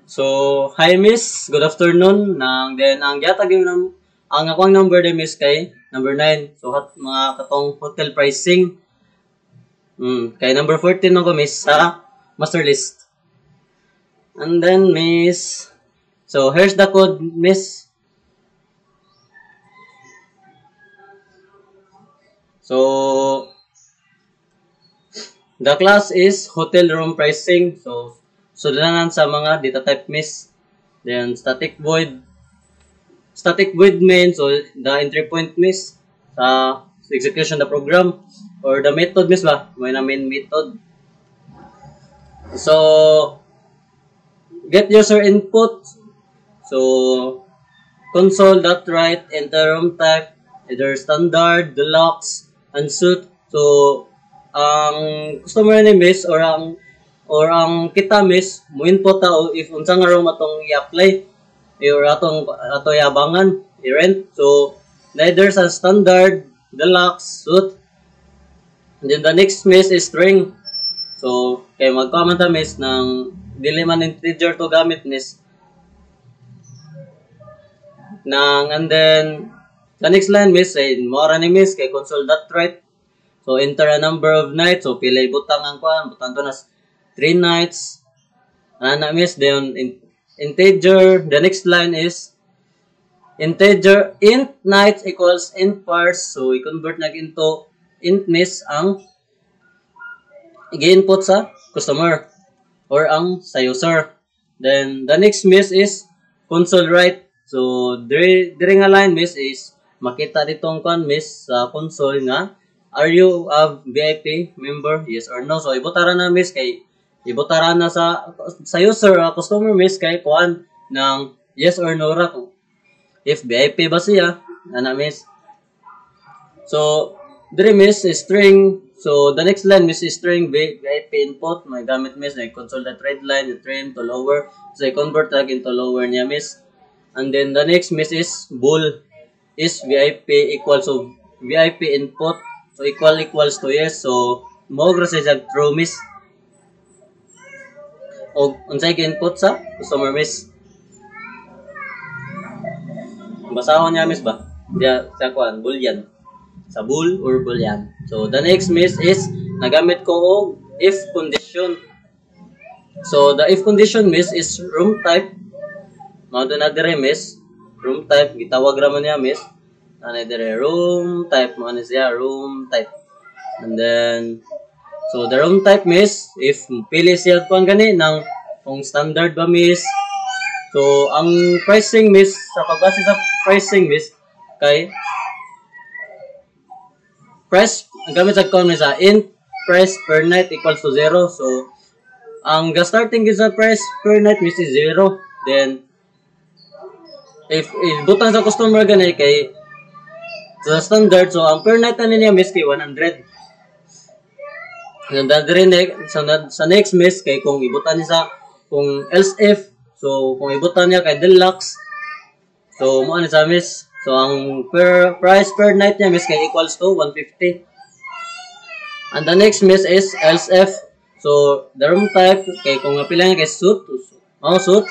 So, hi miss, good afternoon. Ang gihatag yung ang akong number de miss kay number 9. So, mga katong hotel pricing. Kay number 14 ako miss sa master list. And then miss, so here's the code miss. So, the class is hotel room pricing. So, sudanan sa mga data type miss. Then, static void. Static void main, so the entry point miss sa execution the program or the method miss ba? May na main method. So, get user input. So, console.write, enter room type, either standard, deluxe, and suit. So, ang customer ni miss or ang kita miss mo input ta if unsa nga room atong i-apply or ato yabangan i-rent. So neither sa standard, deluxe, suit. And then the next miss is string. So kay magcomment ta miss ng dili man integer to gamit miss and then the next line miss ay mora ni miss kay console.write. So enter a number of nights. So pila butang ang kuan, butang to nas 3 nights. Ana miss then integer. The next line is integer int nights equals int parse. So i-convert na into int miss ang i-input sa customer or ang sa user. Then the next miss is console write. So dire nga line miss is makita ditong kan miss sa console nga are you a VIP member, yes or no. So ibutara na miss kay ibutara na sa user customer miss kay kuan ng yes or no ra if VIP ba siya ana miss. So dire miss is string. So the next line miss is string VIP input may gamit miss like console.write line trim to lower. So I convert tag into lower niya miss. And then the next miss is bool is VIP equals so VIP input so equals to yes. So mo gra sa true miss o unsay input sa customer miss. Basahon niya miss ba? Diya sa kuan boolean. Sa bool or boolean. So the next miss is nagamit ko og if condition. So the if condition miss is room type. Mao na dire miss room type gitawag ra man niya miss. Ana dire room type mo ana siya room type. And then so the room type miss if pili siya kuan gani ng kung standard ba miss. So ang pricing miss sa pagbase sa pricing miss kay price ang gamit sa kuan miss int price per night equals to 0. So ang starting sa price per night miss is 0. Then if butang sa customer gani kay sa standard so ang per night na niya miss kay 100. Sa next miss kay kung ibutan niya sa kung else if so kung ibutan niya kay deluxe so mo ani sa miss so ang price per night niya miss kay equals to 150. And the next miss is else if so the room type kay kung napila niya kay suit suit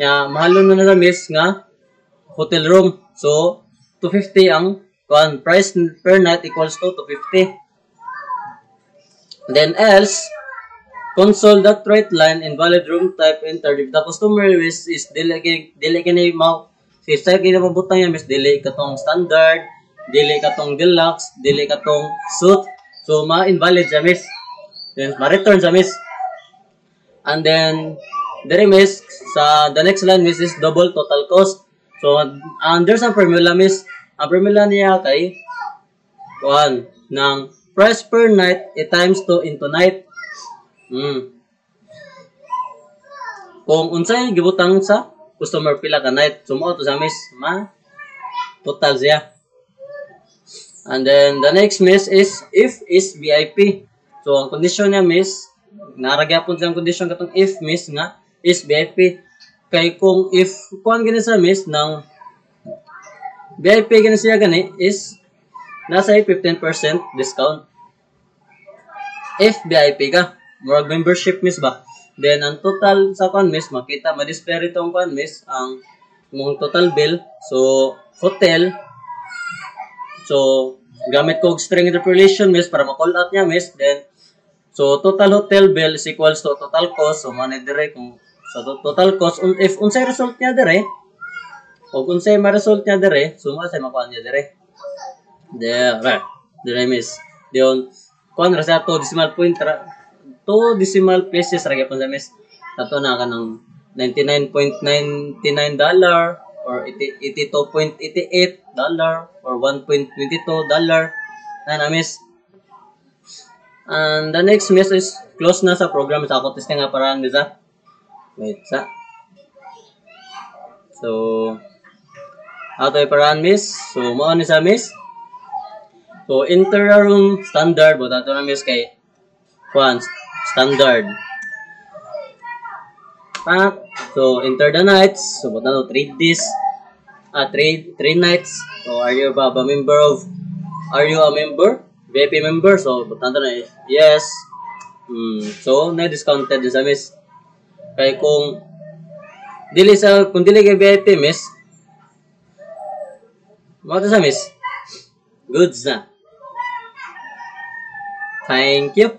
ya mahalon na miss nga hotel room so 250 ang kuan price per night equals to 250. Then else console.write line invalid room type entered if the customer is dili kini mau si sa kini mabutang yan miss dili katong standard dili katong deluxe dili katong suit so ma-invalid sa miss then ma-return sa miss. And then dire miss sa the next line miss is double total cost. So there's a formula miss ang formula niya kay kuan ng price per night times 2 into night. Kung unsay gibutang sa customer pila ka night so mo to sa miss ma total siya. And then the next miss is if is VIP. So ang condition niya miss naragyapon siyang condition katong if miss nga is VIP kay kung if kuan gani sa miss ng VIP gani siya gani is nasa 15% discount if VIP ka murag membership miss ba Then ang total sa kon miss makita ma-display itong kon miss ang mong total bill. So hotel. So gamit ko og string interpolation miss para ma-call out niya miss. Then so total hotel bill is equals to total cost. So man dire kung so total cost if unsay result niya dire o kung unsay ma-result niya dire, so mo say makuha niya dire. Dire miss. Diyon kuan ra sa to decimal point to decimal places ra gyapon sa miss. Ato na kanang $99.99 or $82.88 or $1.22 na miss. And the next miss is close na sa program sa ako testing nga paraan miss ha. Wait sa. So ato paraan miss. So mao ni sa miss. So enter room standard but ato na miss kay kuan standard. So enter the nights. So but ano 3 days 3 nights. So are you a member? VIP member? So but ano na yes. So na discounted sa miss. Kay kung dili kay VIP miss. Mo sa miss. Goods na. Thank you.